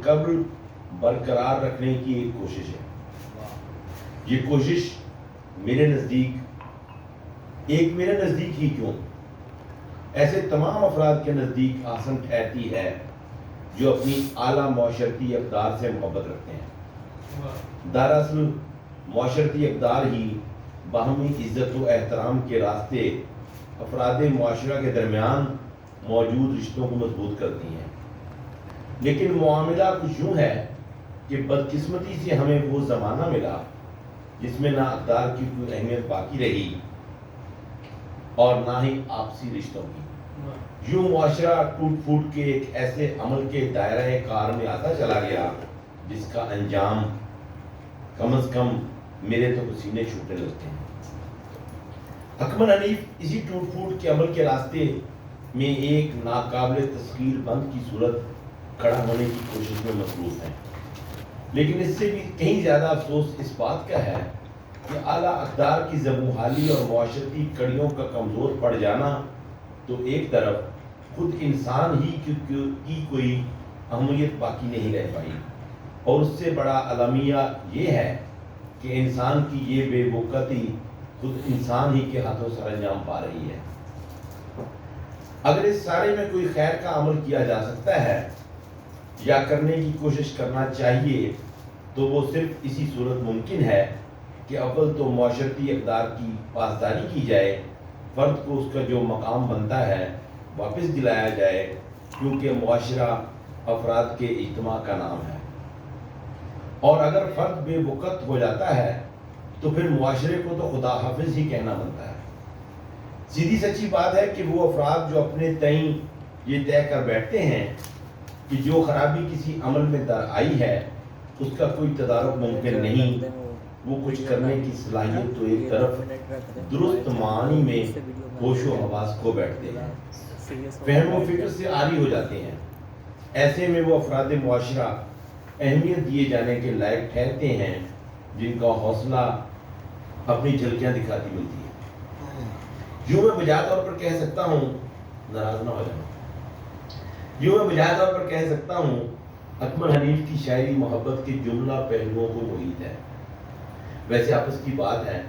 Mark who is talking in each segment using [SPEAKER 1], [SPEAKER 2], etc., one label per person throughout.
[SPEAKER 1] قبل برقرار رکھنے کی ایک کوشش ہے. یہ کوشش میرے نزدیک ہی کیوں ایسے تمام افراد کے نزدیک آسن ٹھہرتی ہے جو اپنی اعلیٰ معاشرتی اقدار سے محبت رکھتے ہیں. دراصل معاشرتی اقدار ہی باہمی عزت و احترام کے راستے افراد معاشرہ کے درمیان موجود رشتوں کو مضبوط کرتی ہیں. لیکن معاملہ کچھ یوں ہے کہ بدقسمتی سے ہمیں وہ زمانہ ملا جس میں نہ اقدار کی کوئی اہمیت باقی رہی اور نہ ہی آپسی رشتوں کی. یوں معاشرہ ٹوٹ پھوٹ کے ایک ایسے عمل کے دائرہ کار میں آتا چلا گیا جس کا انجام کم از کم میرے تو پسینے چھوٹنے لگتے ہیں. اکمل حنیف اسی ٹوٹ پھوٹ کے عمل کے راستے میں ایک ناقابل تسخیر بند کی صورت کھڑا ہونے کی کوشش میں مصروف ہیں. لیکن اس سے بھی کہیں زیادہ افسوس اس بات کا ہے کہ اعلیٰ اقدار کی زبوں حالی اور معاشرتی کڑیوں کا کمزور پڑ جانا تو ایک طرف خود انسان ہی کی کوئی اہمیت باقی نہیں رہ پائی، اور اس سے بڑا المیہ یہ ہے کہ انسان کی یہ بے وقتی خود انسان ہی کے ہاتھوں سر انجام پا رہی ہے. اگر اس سارے میں کوئی خیر کا عمل کیا جا سکتا ہے یا کرنے کی کوشش کرنا چاہیے تو وہ صرف اسی صورت ممکن ہے کہ اول تو معاشرتی اقدار کی پاسداری کی جائے، فرد کو اس کا جو مقام بنتا ہے واپس دلایا جائے، کیونکہ معاشرہ افراد کے اجتماع کا نام ہے. اور اگر فرد بے وقت ہو جاتا ہے تو پھر معاشرے کو تو خدا حافظ ہی کہنا بنتا ہے. سیدھی سچی بات ہے کہ وہ افراد جو اپنے تئیں یہ طے کر بیٹھتے ہیں کہ جو خرابی کسی عمل میں در آئی ہے اس کا کوئی تدارک ممکن نہیں، وہ کچھ کرنے کی صلاحیت تو ایک طرف درست معنی میں ہوش و حواس کھو بیٹھتے ہیں، فہم و فکر سے عاری ہو جاتے ہیں. ایسے میں وہ افراد معاشرہ اہمیت دیے جانے کے لائق ٹھہرتے ہیں جن کا حوصلہ اپنی جھلکیاں دکھاتی ملتی ہے. یوں میں بجا طور پر کہہ سکتا ہوں، ناراض نہ ہو جانا، اکمل حنیف کی شاعری محبت کے جملہ پہلوؤں کو محیط ہے. ویسے آپس کی بات ہے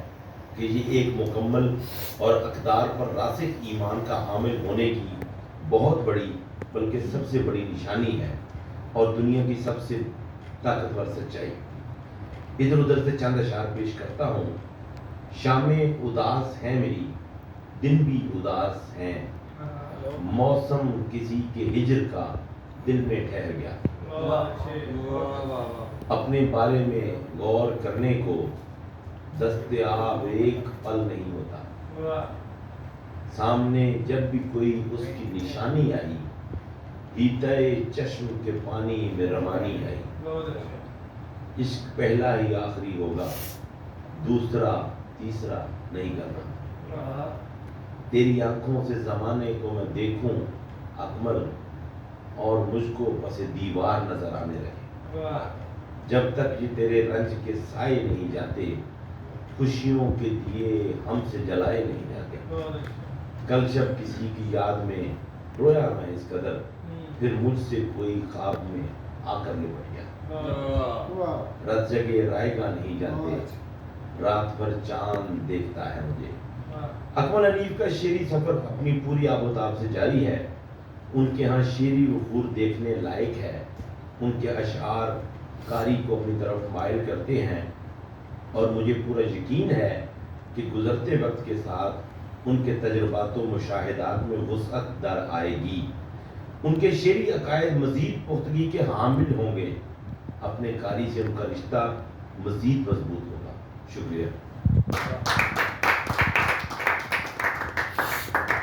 [SPEAKER 1] کہ یہ ایک مکمل اور اقدار پر راسخ ایمان کا حامل ہونے کی بہت بڑی بلکہ سب سے بڑی نشانی ہے اور دنیا کی سب سے طاقتور سچائی. ادھر ادھر سے چند اشعار پیش کرتا ہوں. شامیں اداس ہیں میری، دن بھی اداس ہیں، موسم کسی کے ہجر کا دل میں ٹھہر گیا. اپنے بارے میں غور کرنے کو دستیاب ایک پل نہیں ہوتا، سامنے جب بھی کوئی اس کی نشانی آئی، ہیتائے چشم کے پانی میں روانی آئی. عشق پہلا ہی آخری ہوگا، دوسرا تیسرا نہیں کرنا. تیری آنکھوں سے زمانے کو میں دیکھوں اکمل، اور مجھ کو پس دیوار نظر آنے لگے. جب تک یہ تیرے رنج کے سائے نہیں جاتے، خوشیوں کے دیے ہم سے جلائے نہیں جاتے. کل شب کسی کی یاد میں رویا میں اس قدر، پھر مجھ سے کوئی خواب میں آ کر لپٹ گیا. رت جگہ رائے گا نہیں جانتے، رات بھر چاند دیکھتا ہے مجھے. اکمل حنیف کا شعری سفر اپنی پوری آب و تاب سے جاری ہے. ان کے ہاں شعری وفور دیکھنے لائق ہے. ان کے اشعار قاری کو اپنی طرف مائل کرتے ہیں، اور مجھے پورا یقین ہے کہ گزرتے وقت کے ساتھ ان کے تجربات و مشاہدات میں وسعت در آئے گی. ان کے شعری عقائد مزید پختگی کے حامل ہوں گے. اپنے قاری سے ان کا رشتہ مزید مضبوط ہوگا. شکریہ.